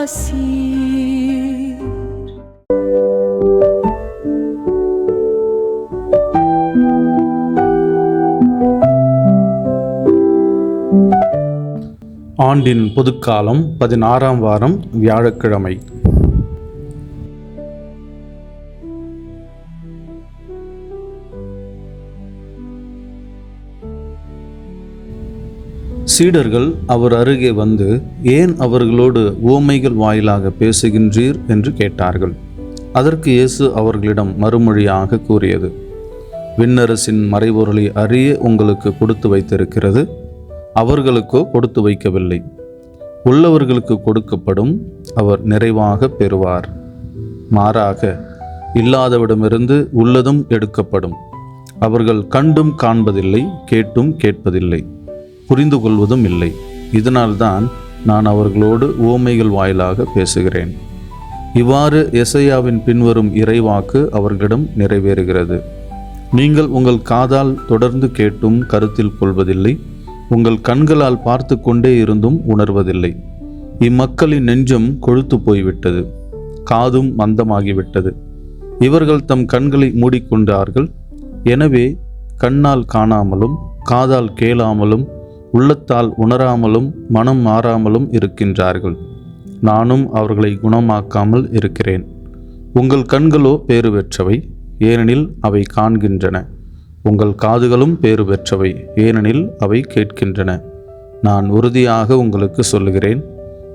asir. ஆண்டின் பொதுக்காலம் 16ஆம் வாரம் வியாழக்கிழமை. சீடர்கள் அவர் அருகே வந்து, ஏன் அவர்களோடு உவமைகள் வாயிலாக பேசுகின்றீர் என்று கேட்டார்கள். அதற்கு இயேசு அவர்களிடம் மறுமொழியாக கூறியது, விண்ணரசின் மறைபொருளை அறிய உங்களுக்கு கொடுத்து வைத்திருக்கிறது, அவர்களுக்கோ கொடுத்து வைக்கவில்லை. உள்ளவர்களுக்கு கொடுக்கப்படும், அவர் நிறைவாக பெறுவார். மாறாக இல்லாதவிடமிருந்து உள்ளதும் எடுக்கப்படும். அவர்கள் கண்டும் காண்பதில்லை, கேட்டும் கேட்பதில்லை, புரிந்து கொள்வதும் இல்லை. இதனால்தான் நான் அவர்களோடு உவமைகள் வாயிலாக பேசுகிறேன். இவ்வாறு எசையாவின் பின்வரும் இறைவாக்கு அவர்களிடம் நிறைவேறுகிறது. நீங்கள் உங்கள் காதால் தொடர்ந்து கேட்டும் கருத்தில் கொள்வதில்லை, உங்கள் கண்களால் பார்த்து கொண்டே இருந்தும் உணர்வதில்லை. இம்மக்களின் நெஞ்சம் கொழுத்து போய்விட்டது, காதும் மந்தமாகிவிட்டது. இவர்கள் தம் கண்களை மூடிக்கொண்டார்கள். எனவே கண்ணால் காணாமலும், காதால் கேளாமலும், உள்ளத்தால் உணராமலும், மனம் மாறாமலும் இருக்கின்றார்கள். நானும் அவர்களை குணமாக்காமல் இருக்கிறேன். உங்கள் கண்களோ பேறு பெற்றவை, ஏனெனில் அவை காண்கின்றன. உங்கள் காதுகளும் பேறு பெற்றவை, ஏனெனில் அவை கேட்கின்றன. நான் உறுதியாக உங்களுக்கு சொல்லுகிறேன்,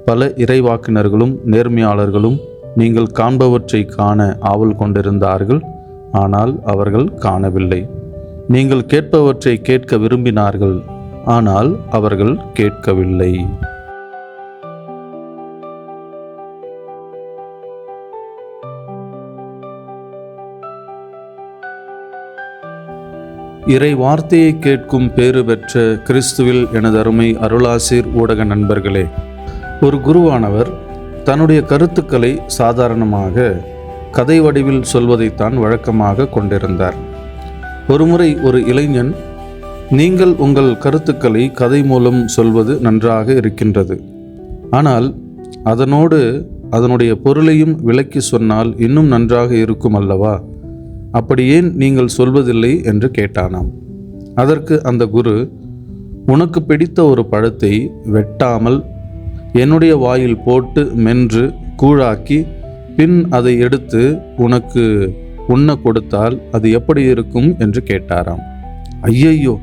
பல இறைவாக்கினர்களும் நேர்மையாளர்களும் நீங்கள் காண்பவற்றை காண ஆவல் கொண்டிருந்தார்கள், ஆனால் அவர்கள் காணவில்லை. நீங்கள் கேட்பவற்றை கேட்க விரும்பினார்கள், ஆனால் அவர்கள் கேட்கவில்லை. இறை வார்த்தையை கேட்கும் பேறு பெற்ற கிறிஸ்துவில் எனது அருமை அருளாசிர் ஊடக நண்பர்களே, ஒரு குருவானவர் தன்னுடைய கருத்துக்களை சாதாரணமாக கதை வடிவில் சொல்வதைத்தான் வழக்கமாக கொண்டிருந்தார். ஒருமுறை ஒரு இளைஞன், நீங்கள் உங்கள் கருத்துக்களை கதை மூலம் சொல்வது நன்றாக இருக்கின்றது, ஆனால் அதனோடு அதனுடைய பொருளையும் விளக்கி சொன்னால் இன்னும் நன்றாக இருக்கும் அல்லவா? அப்படி ஏன் நீங்கள் சொல்வதில்லை என்று கேட்டானாம். அதற்கு அந்த குரு, உனக்கு பிடித்த ஒரு பழத்தை வெட்டாமல் என்னுடைய வாயில் போட்டு மென்று கூழாக்கி பின் அதை எடுத்து உனக்கு உண்ண கொடுத்தால் அது எப்படி இருக்கும் என்று கேட்டாராம். ஐயையோ,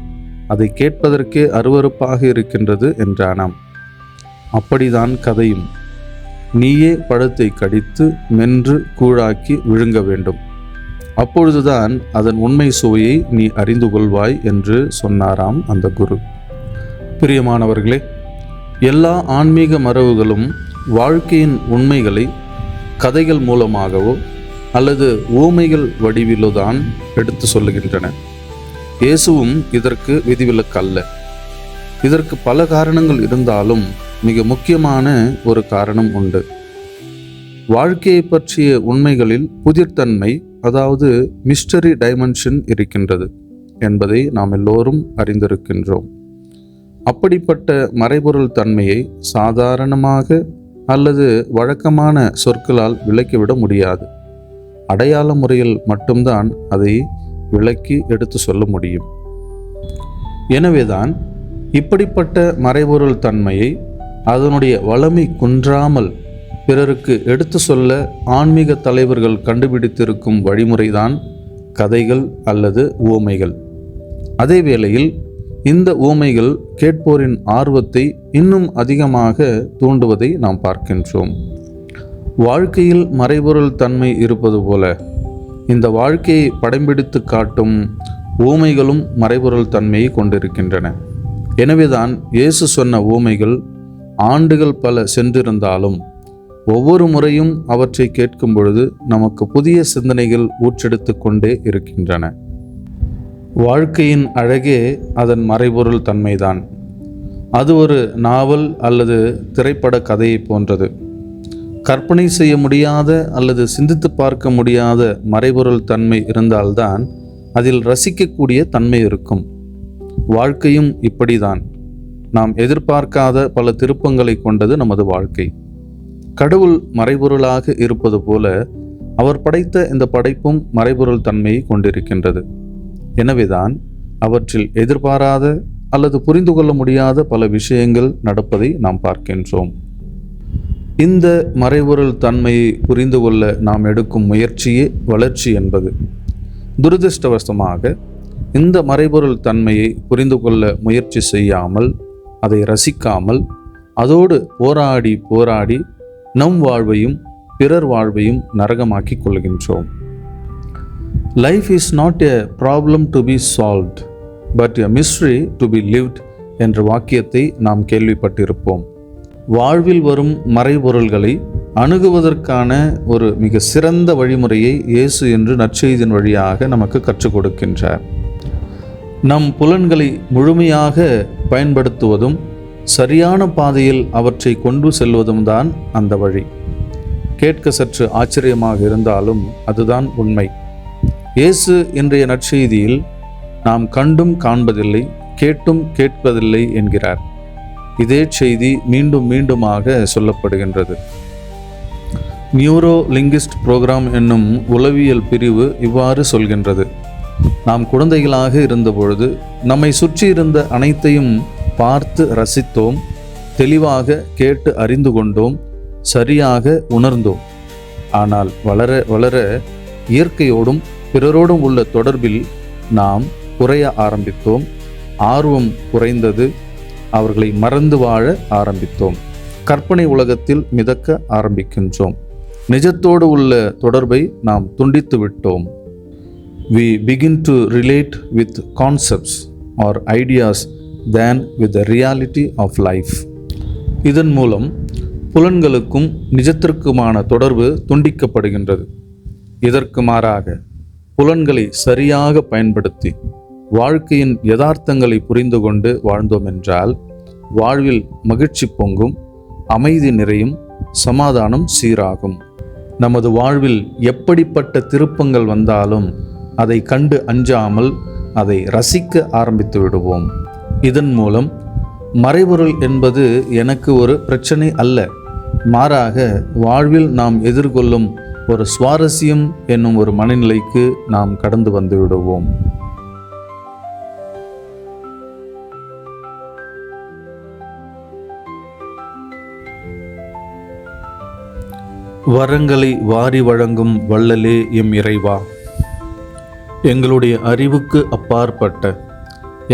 அதை கேட்பதற்கே அருவருப்பாக இருக்கின்றது என்றானாம். அப்படிதான் கதையும். நீயே பழத்தை கடித்து மென்று கூழாக்கி விழுங்க வேண்டும். அப்பொழுதுதான் அதன் உண்மை சுவையை நீ அறிந்து கொள்வாய் என்று சொன்னாராம் அந்த குரு. பிரியமானவர்களே, எல்லா ஆன்மீக மரபுகளும் வாழ்க்கையின் உண்மைகளை கதைகள் மூலமாகவோ அல்லது ஊமைகள் வடிவிலோதான் எடுத்து சொல்லுகின்றன. இயேசுவும் இதற்கு விதிவிலக்கல்ல. இதற்கு பல காரணங்கள் இருந்தாலும் மிக முக்கியமான ஒரு காரணம் உண்டு. வாழ்க்கையை பற்றிய உண்மைகளில் புதிர்த்தன்மை, அதாவது மிஸ்டரி டைமென்ஷன் இருக்கின்றது என்பதை நாம் எல்லோரும் அறிந்திருக்கின்றோம். அப்படிப்பட்ட மறைபொருள் தன்மையை சாதாரணமாக அல்லது வழக்கமான சொற்களால் விளக்கிவிட முடியாது. அடையாள முறையில் மட்டும்தான் அதை விளக்கி எடுத்து சொல்ல முடியும். எனவேதான் இப்படிப்பட்ட மறைபொருள் தன்மையை அதனுடைய வளமை குன்றாமல் பிறருக்கு எடுத்து சொல்ல ஆன்மீக தலைவர்கள் கண்டுபிடித்திருக்கும் வழிமுறைதான் கதைகள் அல்லது உவமைகள். அதே வேளையில் இந்த உவமைகள் கேட்போரின் ஆர்வத்தை இன்னும் அதிகமாக தூண்டுவதை நாம் பார்க்கின்றோம். வாழ்க்கையில் மறைபொருள் தன்மை இருப்பது போல இந்த வாழ்க்கையை படம்பிடித்து காட்டும் உவமைகளும் மறைபொருள் தன்மையை கொண்டிருக்கின்றன. எனவேதான் இயேசு சொன்ன உவமைகள் ஆண்டுகள் பல சென்றிருந்தாலும் ஒவ்வொரு முறையும் அவற்றை கேட்கும் பொழுது நமக்கு புதிய சிந்தனைகள் ஊற்றெடுத்து கொண்டே இருக்கின்றன. வாழ்க்கையின் அழகே அதன் மறைபொருள் தன்மைதான். அது ஒரு நாவல் அல்லது திரைப்பட கதையை போன்றது. கற்பனை செய்ய முடியாத அல்லது சிந்தித்து பார்க்க முடியாத மறைபொருள் தன்மை இருந்தால்தான் அதில் ரசிக்கக்கூடிய தன்மை இருக்கும். வாழ்க்கையும் இப்படிதான். நாம் எதிர்பார்க்காத பல திருப்பங்களை கொண்டது நமது வாழ்க்கை. கடவுள் மறைபொருளாக இருப்பது போல அவர் படைத்த இந்த படைப்பும் மறைபொருள் தன்மையை கொண்டிருக்கின்றது. எனவேதான் அவற்றில் எதிர்பாராத அல்லது புரிந்து கொள்ள முடியாத பல விஷயங்கள் நடப்பதை நாம் பார்க்கின்றோம். இந்த மறைபொருள் தன்மையை புரிந்து கொள்ள நாம் எடுக்கும் முயற்சியே வளர்ச்சி என்பது. துரதிர்ஷ்டவசமாக இந்த மறைபொருள் தன்மையை புரிந்து கொள்ள முயற்சி செய்யாமல், அதை ரசிக்காமல், அதோடு போராடி போராடி நம் வாழ்வையும் பிறர் வாழ்வையும் நரகமாக்கி கொள்கின்றோம். Life is not a problem to be solved but a mystery to be lived என்ற வாக்கியத்தை நாம் கேள்விப்பட்டிருப்போம். வாழ்வில் வரும் மறைபொருள்களை அணுகுவதற்கான ஒரு மிக சிறந்த வழிமுறையை இயேசு என்று நற்செய்தியின் வழியாக நமக்கு கற்றுக் கொடுக்கின்றார். நம் புலன்களை முழுமையாக பயன்படுத்துவதும் சரியான பாதையில் அவற்றை கொண்டு செல்வதும் தான் அந்த வழி. கேட்க சற்று ஆச்சரியமாக இருந்தாலும் அதுதான் உண்மை. இயேசு இன்றைய நற்செய்தியில் நாம் கண்டும் காண்பதில்லை, கேட்டும் கேட்பதில்லை என்கிறார். இதே செய்தி மீண்டும் மீண்டுமாக சொல்லப்படுகின்றது. நியூரோ லிங்கிஸ்ட் புரோகிராம் என்னும் உளவியல் பிரிவு இவ்வாறு சொல்கின்றது: நாம் குழந்தைகளாக இருந்தபொழுது நம்மை சுற்றி இருந்த அனைத்தையும் பார்த்து ரசித்தோம், தெளிவாக கேட்டு அறிந்து கொண்டோம், சரியாக உணர்ந்தோம். ஆனால் வளர வளர இயற்கையோடும் பிறரோடும் உள்ள தொடர்பில் நாம் குறைய ஆரம்பித்தோம். ஆர்வம் குறைந்தது. அவர்களை மறந்து வாழ ஆரம்பித்தோம். கற்பனை உலகத்தில் மிதக்க ஆரம்பிக்கின்றோம். நிஜத்தோடு உள்ள தொடர்பை நாம் துண்டித்து விட்டோம். We begin to relate with concepts or ideas than with the reality of life. இதன் மூலம் புலன்களுக்கும் நிஜத்திற்குமான தொடர்பு துண்டிக்கப்படுகின்றது. இதற்கு மாறாக புலன்களை சரியாக பயன்படுத்தி வாழ்க்கையின் யதார்த்தங்களை புரிந்து கொண்டு வாழ்ந்தோம் என்றால் வாழ்வில் மகிழ்ச்சி பொங்கும், அமைதி நிறையும், சமாதானம் சீராகும். நமது வாழ்வில் எப்படிப்பட்ட திருப்பங்கள் வந்தாலும் அதை கண்டு அஞ்சாமல் அதை ரசிக்க ஆரம்பித்து விடுவோம். இதன் மூலம் மறைபொருள் என்பது எனக்கு ஒரு பிரச்சனை அல்ல, மாறாக வாழ்வில் நாம் எதிர்கொள்ளும் ஒரு சுவாரஸ்யம் என்னும் ஒரு மனநிலைக்கு நாம் கடந்து வந்து விடுவோம். வரங்களை வாரி வழங்கும் வள்ளலே எம் இறைவா, எங்களுடைய அறிவுக்கு அப்பாற்பட்ட,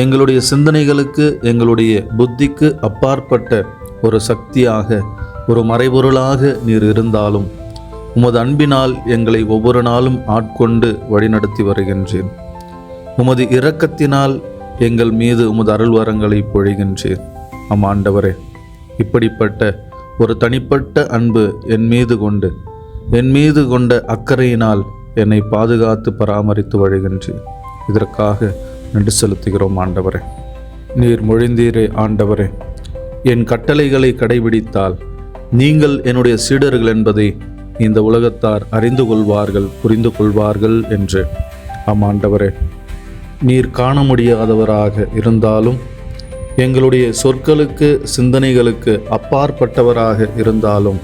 எங்களுடைய சிந்தனைகளுக்கு, எங்களுடைய புத்திக்கு அப்பாற்பட்ட ஒரு சக்தியாக, ஒரு மறைபொருளாக நீர் இருந்தாலும் உமது அன்பினால் எங்களை ஒவ்வொரு நாளும் ஆட்கொண்டு வழிநடத்தி வருகின்றேன். உமது இரக்கத்தினால் எங்கள் மீது உமது அருள்வரங்களை பொழிகின்றேன். ஆண்டவரே, இப்படிப்பட்ட ஒரு தனிப்பட்ட அன்பு என் மீது கொண்ட அக்கறையினால் என்னை பாதுகாத்து பராமரித்து வருகின்றேன். இதற்காக நன்றி செலுத்துகிறோம் ஆண்டவரே. நீர் மொழிந்தீரே ஆண்டவரே, என் கட்டளைகளை கடைபிடித்தால் நீங்கள் என்னுடைய சீடர்கள் என்பதை இந்த உலகத்தார் அறிந்து கொள்வார்கள், புரிந்து கொள்வார்கள் என்று. ஆண்டவரே, நீர் காண முடியாதவராக இருந்தாலும், எங்களுடைய சொற்களுக்கு சிந்தனைகளுக்கு அப்பாற்பட்டவராக இருந்தாலும்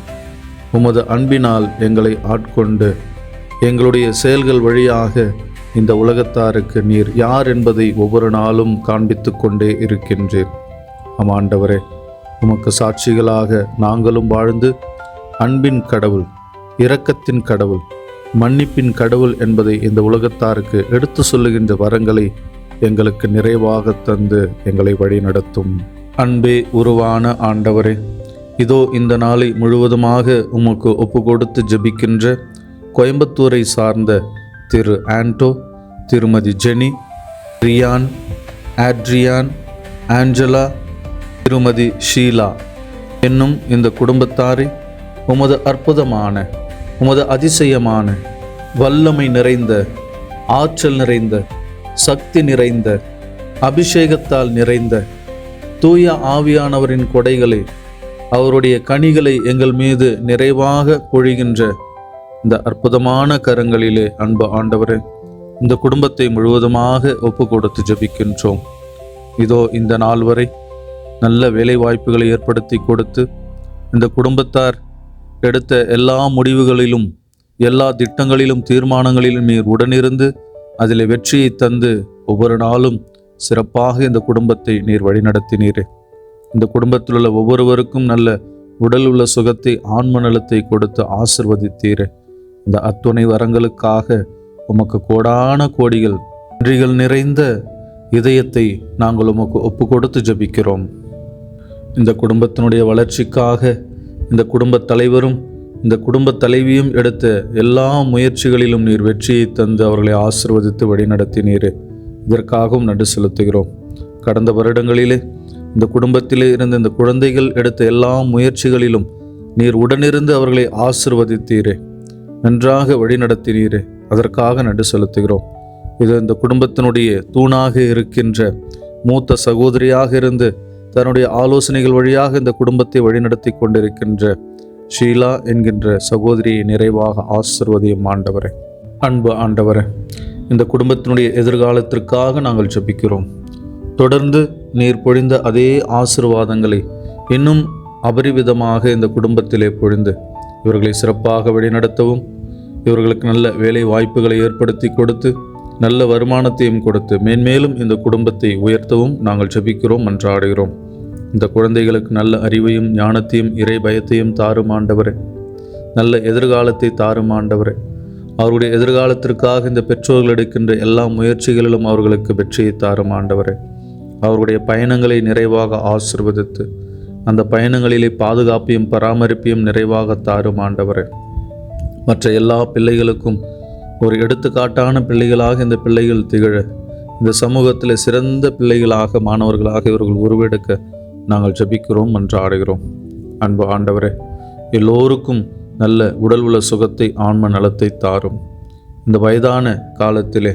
உமது அன்பினால் எங்களை ஆட்கொண்டு எங்களுடைய செயல்கள் வழியாக இந்த உலகத்தாருக்கு நீர் யார் என்பதை ஒவ்வொரு நாளும் காண்பித்து கொண்டே இருக்கின்றேன். ஆண்டவரே, உமக்கு சாட்சிகளாக நாங்களும் வாழ்ந்து அன்பின் கடவுள், இரக்கத்தின் கடவுள், மன்னிப்பின் கடவுள் என்பதை இந்த உலகத்தாருக்கு எடுத்து சொல்லுகின்ற வரங்களை எங்களுக்கு நிறைவாக தந்து எங்களை வழி நடத்தும். அன்பே உருவான ஆண்டவரே, இதோ இந்த நாளை முழுவதுமாக உமக்கு ஒப்பு கொடுத்து ஜெபிக்கின்ற கோயம்புத்தூரை சார்ந்த திரு ஆண்டோ, திருமதி ஜெனி, ரியான், ஆட்ரியான், ஆஞ்சலா, திருமதி ஷீலா என்னும் இந்த குடும்பத்தாரை உமது அற்புதமான, உமது அதிசயமான, வல்லமை நிறைந்த, ஆற்றல் நிறைந்த, சக்தி நிறைந்த, அபிஷேகத்தால் நிறைந்த தூய ஆவியானவரின் கொடைகளை, அவருடைய கனிகளை எங்கள் மீது நிறைவாக பொழிகின்ற இந்த அற்புதமான கரங்களிலே அன்பு ஆண்டவரே, இந்த குடும்பத்தை முழுவதுமாக ஒப்பு கொடுத்து ஜெபிக்கின்றோம். இதோ இந்த நாள் வரை நல்ல வேலை வாய்ப்புகளை ஏற்படுத்தி கொடுத்து இந்த குடும்பத்தார் எடுத்த எல்லா முடிவுகளிலும், எல்லா திட்டங்களிலும், தீர்மானங்களிலும் நீர் உடனிருந்து அதில் வெற்றியை தந்து ஒவ்வொரு நாளும் சிறப்பாக இந்த குடும்பத்தை நீர் வழிநடத்தினீரே. இந்த குடும்பத்தில் உள்ள ஒவ்வொருவருக்கும் நல்ல உடல் உள்ள சுகத்தை, ஆன்ம நலத்தை கொடுத்து ஆசிர்வதித்தீரே. இந்த அத்துணை வரங்களுக்காக உமக்கு கோடான கோடிகள் நன்றிகள் நிறைந்த இதயத்தை நாங்கள் உமக்கு ஒப்பு கொடுத்து ஜபிக்கிறோம். இந்த குடும்பத்தினுடைய வளர்ச்சிக்காக இந்த குடும்பத் தலைவரும் இந்த குடும்பத் தலைவியும் எடுத்த எல்லா முயற்சிகளிலும் நீர் வெற்றியை தந்து அவர்களை ஆசிர்வதித்து வழிநடத்தினீரே. இதற்காகவும் நன்றி செலுத்துகிறோம். கடந்த வருடங்களிலே இந்த குடும்பத்திலே இருந்த இந்த குழந்தைகள் எடுத்த எல்லா முயற்சிகளிலும் நீர் உடனிருந்து அவர்களை ஆசிர்வதித்தீரே, நன்றாக வழிநடத்தினீரே. அதற்காக நன்றி செலுத்துகிறோம். இது இந்த குடும்பத்தினுடைய தூணாக இருக்கின்ற மூத்த சகோதரியாக இருந்து தன்னுடைய ஆலோசனைகள் வழியாக இந்த குடும்பத்தை வழிநடத்தி கொண்டிருக்கின்ற ஷீலா என்கின்ற சகோதரியை நிறைவாக ஆசிர்வதியும் ஆண்டவரே. அன்பு ஆண்டவரே, இந்த குடும்பத்தினுடைய எதிர்காலத்திற்காக நாங்கள் ஜெபிக்கிறோம். தொடர்ந்து நீர் பொழிந்த அதே ஆசீர்வாதங்களை இன்னும் அபரிவிதமாக இந்த குடும்பத்திலே பொழிந்து இவர்களை சிறப்பாக வழிநடத்தவும், இவர்களுக்கு நல்ல வேலை வாய்ப்புகளை ஏற்படுத்தி கொடுத்து நல்ல வருமானத்தையும் கொடுத்து மேன்மேலும் இந்த குடும்பத்தை உயர்த்தவும் நாங்கள் ஜெபிக்கிறோம், மன்றாடுகிறோம். இந்த குழந்தைகளுக்கு நல்ல அறிவையும் ஞானத்தையும் இறை பயத்தையும் தாரும் ஆண்டவரே. நல்ல எதிர்காலத்தை தாரும் ஆண்டவரே. அவருடைய எதிர்காலத்திற்காக இந்த பெற்றோர்கள் எடுக்கின்ற எல்லா முயற்சிகளிலும் அவர்களுக்கு வெற்றியை தாரும் ஆண்டவரே. அவருடைய பயணங்களை நிறைவாக ஆசீர்வதித்து அந்த பயணங்களிலே பாதுகாப்பையும் பராமரிப்பையும் நிறைவாக தாரும் ஆண்டவரே. மற்ற எல்லா பிள்ளைகளுக்கும் ஒரு எடுத்துக்காட்டான பிள்ளைகளாக இந்த பிள்ளைகள் திகழ, இந்த சமூகத்தில் சிறந்த பிள்ளைகளாக, மாணவர்களாக இவர்கள் உருவெடுக்க நாங்கள் ஜெபிக்கிறோம், மன்றாடுகிறோம். அன்பு ஆண்டவரே, எல்லோருக்கும் நல்ல உடல் உள்ள சுகத்தை, ஆன்ம நலத்தை தாரும். இந்த வயதான காலத்திலே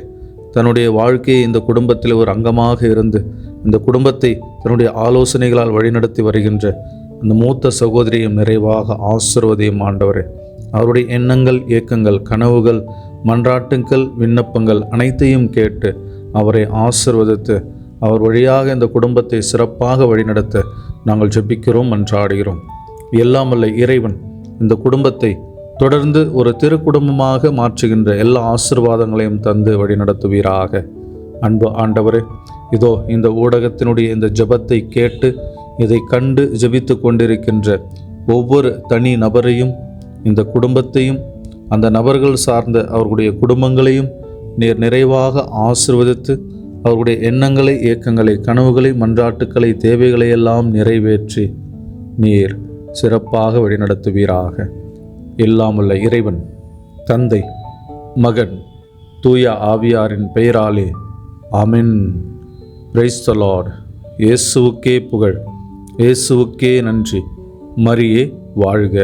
தன்னுடைய வாழ்க்கையை இந்த குடும்பத்தில் ஒரு அங்கமாக இருந்து இந்த குடும்பத்தை தன்னுடைய ஆலோசனைகளால் வழிநடத்தி வருகின்ற அந்த மூத்த சகோதரியும் நிறைவாக ஆசீர்வதியும் ஆண்டவரே. அவருடைய எண்ணங்கள், ஏக்கங்கள், கனவுகள், மன்றாட்டுங்கள், விண்ணப்பங்கள் அனைத்தையும் கேட்டு அவரை ஆசீர்வதித்து அவர் வழியாக இந்த குடும்பத்தை சிறப்பாக வழிநடத்த நாங்கள் ஜெபிக்கிறோம், மன்றாடுகிறோம். எல்லாம் வல்ல இறைவன் இந்த குடும்பத்தை தொடர்ந்து ஒரு திருக்குடும்பமாக மாற்றுகின்ற எல்லா ஆசீர்வாதங்களையும் தந்து வழிநடத்துவீராக. அன்பு ஆண்டவரே, இதோ இந்த ஊடகத்தினுடைய இந்த ஜெபத்தை கேட்டு இதை கண்டு ஜெபித்து கொண்டிருக்கின்ற ஒவ்வொரு தனி நபரையும், இந்த குடும்பத்தையும், அந்த நபர்கள் சார்ந்த அவர்களுடைய குடும்பங்களையும் நீர் நிறைவாக ஆசீர்வதித்து அவர்களுடைய எண்ணங்களை, ஏக்கங்களை, கனவுகளை, மன்றாட்டுக்களை, தேவைகளை எல்லாம் நிறைவேற்றி நீர் சிறப்பாக வழிநடத்துவீராக. எல்லாமுள்ள இறைவன், தந்தை, மகன், தூய ஆவியாரின் பெயராலே ஆமென். Praise the Lord. இயேசுவுக்கே புகழ், இயேசுவுக்கே நன்றி. மரியே வாழ்க.